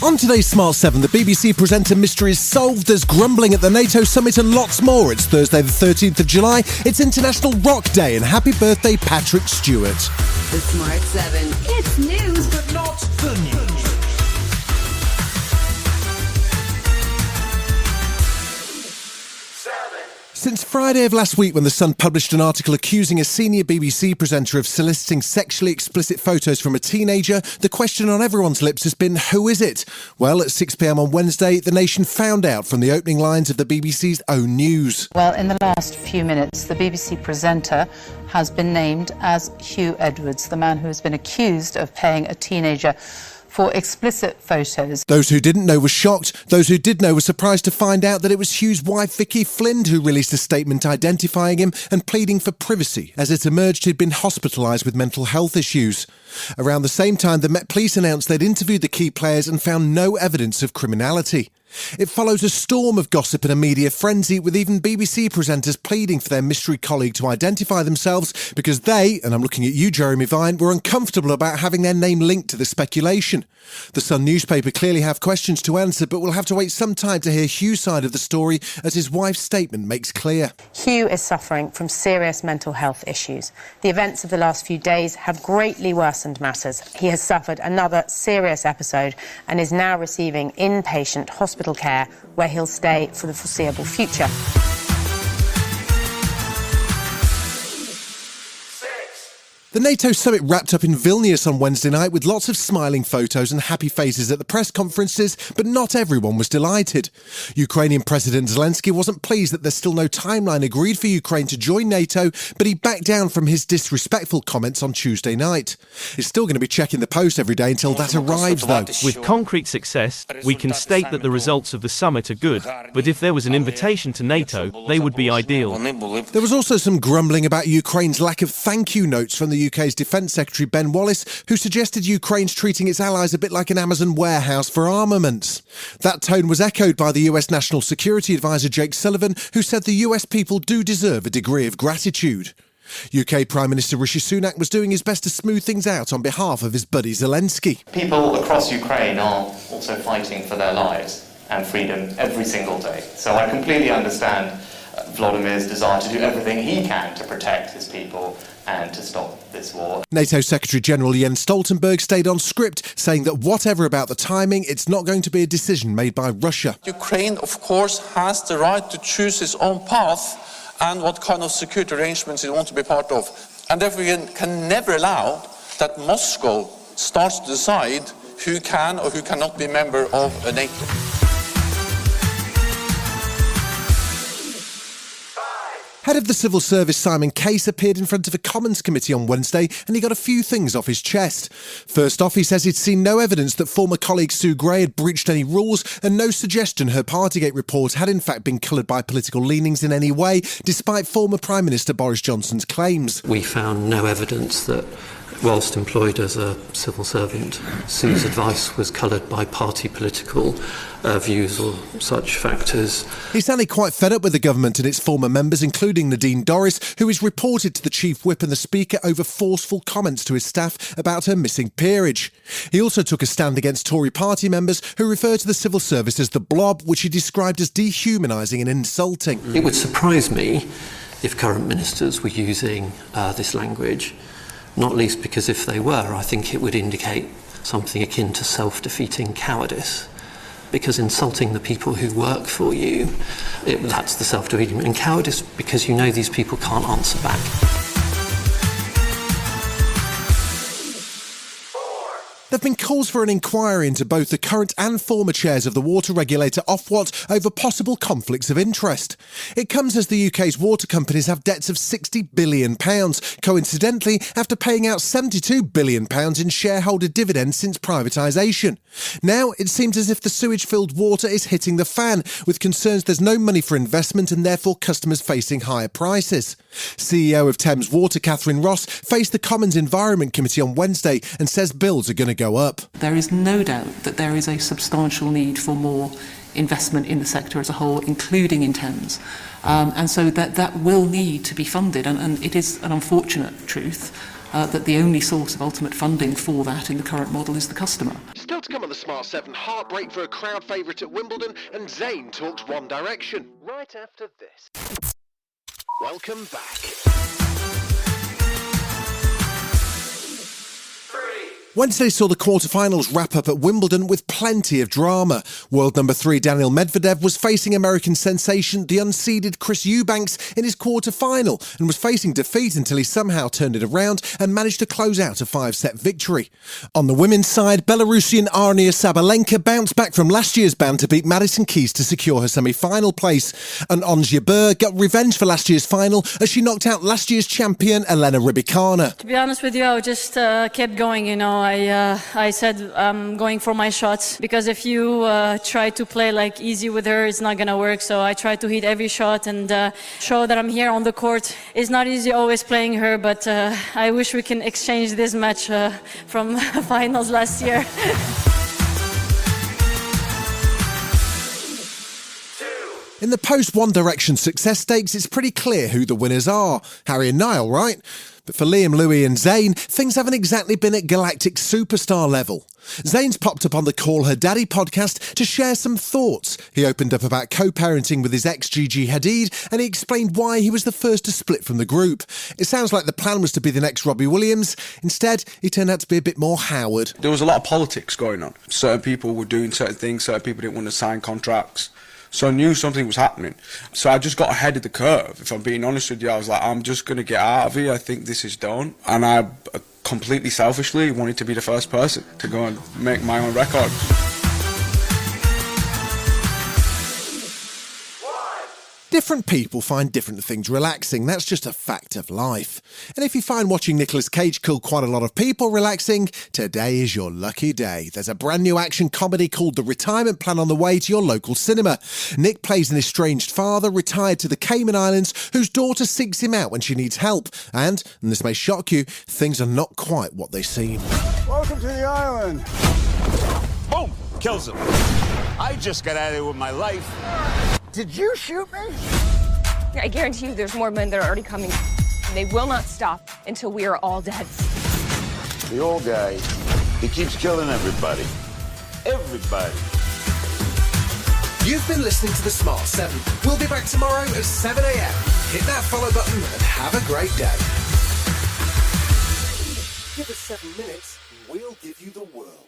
On today's Smart 7, the BBC presenter mystery is solved. There's grumbling at the NATO summit and lots more. It's Thursday the 13th of July. It's International Rock Day and happy birthday Patrick Stewart. The Smart 7. It's news, but not the news. Since Friday of last week, when The Sun published an article accusing a senior BBC presenter of soliciting sexually explicit photos from a teenager, the question on everyone's lips has been, who is it? Well, at 6 p.m. on Wednesday, the nation found out from the opening lines of the BBC's own news. Well, in the last few minutes, the BBC presenter has been named as Huw Edwards, the man who has been accused of paying a teenager for explicit photos. Those who didn't know were shocked. Those who did know were surprised to find out that it was Huw's wife, Vicky Flynn, who released a statement identifying him and pleading for privacy, as it emerged he'd been hospitalised with mental health issues. Around the same time, the Met Police announced they'd interviewed the key players and found no evidence of criminality. It follows a storm of gossip and a media frenzy, with even BBC presenters pleading for their mystery colleague to identify themselves because they, and I'm looking at you, Jeremy Vine, were uncomfortable about having their name linked to the speculation. The Sun newspaper clearly have questions to answer, but we'll have to wait some time to hear Huw's side of the story, as his wife's statement makes clear. Huw is suffering from serious mental health issues. The events of the last few days have greatly worsened matters. He has suffered another serious episode and is now receiving inpatient hospital care, where he'll stay for the foreseeable future. The NATO summit wrapped up in Vilnius on Wednesday night with lots of smiling photos and happy faces at the press conferences, but not everyone was delighted. Ukrainian President Zelensky wasn't pleased that there's still no timeline agreed for Ukraine to join NATO, but he backed down from his disrespectful comments on Tuesday night. He's still going to be checking the post every day until that arrives, though. With concrete success, we can state that the results of the summit are good, but if there was an invitation to NATO, they would be ideal. There was also some grumbling about Ukraine's lack of thank you notes from the UK's Defence Secretary Ben Wallace, who suggested Ukraine's treating its allies a bit like an Amazon warehouse for armaments. That tone was echoed by the US National Security Advisor Jake Sullivan, who said the US people do deserve a degree of gratitude. UK Prime Minister Rishi Sunak was doing his best to smooth things out on behalf of his buddy Zelensky. People across Ukraine are also fighting for their lives and freedom every single day. So I completely understand Volodymir's desire to do everything he can to protect his people and to stop this war. NATO Secretary-General Jens Stoltenberg stayed on script, saying that whatever about the timing, it's not going to be a decision made by Russia. Ukraine, of course, has the right to choose its own path and what kind of security arrangements it wants to be part of. And therefore we can never allow that Moscow starts to decide who can or who cannot be a member of NATO. Head of the Civil Service Simon Case appeared in front of a Commons committee on Wednesday, and he got a few things off his chest. First off, he says he'd seen no evidence that former colleague Sue Gray had breached any rules, and no suggestion her Partygate report had in fact been coloured by political leanings in any way, despite former Prime Minister Boris Johnson's claims. We found no evidence that, whilst employed as a civil servant, Sue's advice was coloured by party political views or such factors. He sounded quite fed up with the government and its former members, including Nadine Dorries, who is reported to the Chief Whip and the Speaker over forceful comments to his staff about her missing peerage. He also took a stand against Tory party members who refer to the civil service as the blob, which he described as dehumanising and insulting. It would surprise me if current ministers were using this language. Not least because if they were, I think it would indicate something akin to self-defeating cowardice. Because insulting the people who work for you, that's the self-defeating. And cowardice because you know these people can't answer back. There have been calls for an inquiry into both the current and former chairs of the water regulator Ofwat over possible conflicts of interest. It comes as the UK's water companies have debts of £60 billion, coincidentally after paying out £72 billion in shareholder dividends since privatisation. Now it seems as if the sewage-filled water is hitting the fan, with concerns there's no money for investment and therefore customers facing higher prices. CEO of Thames Water Catherine Ross faced the Commons Environment Committee on Wednesday and says bills are going to go up. There is no doubt that there is a substantial need for more investment in the sector as a whole, including in Thames. And so that will need to be funded, and it is an unfortunate truth that the only source of ultimate funding for that in the current model is the customer. Still to come on the Smart 7, heartbreak for a crowd favourite at Wimbledon, and Zayn talks One Direction. Right after this. Welcome back. Wednesday saw the quarter-finals wrap up at Wimbledon with plenty of drama. World number 3 Daniil Medvedev was facing American sensation, the unseeded Chris Eubanks, in his quarter-final, and was facing defeat until he somehow turned it around and managed to close out a 5-set victory. On the women's side, Belarusian Arnia Sabalenka bounced back from last year's ban to beat Madison Keys to secure her semi-final place, and Ons Jabeur got revenge for last year's final as she knocked out last year's champion Elena Rybakina. To be honest with you, I just kept going, I said I'm going for my shots, because if you try to play like easy with her, it's not gonna work. So I try to hit every shot and show that I'm here on the court. It's not easy always playing her, but I wish we can exchange this match from finals last year. In the post-One Direction success stakes, it's pretty clear who the winners are. Harry and Niall, right? But for Liam, Louis and Zayn, things haven't exactly been at galactic superstar level. Zayn's popped up on the Call Her Daddy podcast to share some thoughts. He opened up about co-parenting with his ex Gigi Hadid, and he explained why he was the first to split from the group. It sounds like the plan was to be the next Robbie Williams. Instead, he turned out to be a bit more Howard. There was a lot of politics going on. Certain people were doing certain things, certain people didn't want to sign contracts. So I knew something was happening. So I just got ahead of the curve. If I'm being honest with you, I was like, I'm just going to get out of here. I think this is done. And I completely selfishly wanted to be the first person to go and make my own record. Different people find different things relaxing. That's just a fact of life. And if you find watching Nicolas Cage kill quite a lot of people relaxing, today is your lucky day. There's a brand new action comedy called The Retirement Plan on the way to your local cinema. Nick plays an estranged father retired to the Cayman Islands whose daughter seeks him out when she needs help. And this may shock you, things are not quite what they seem. Welcome to the island. Boom! Kills him. I just got out of here with my life. Did you shoot me? I guarantee you there's more men that are already coming. They will not stop until we are all dead. The old guy, he keeps killing everybody. Everybody. You've been listening to The Smart 7. We'll be back tomorrow at 7 a.m. Hit that follow button and have a great day. Give us 7 minutes and we'll give you the world.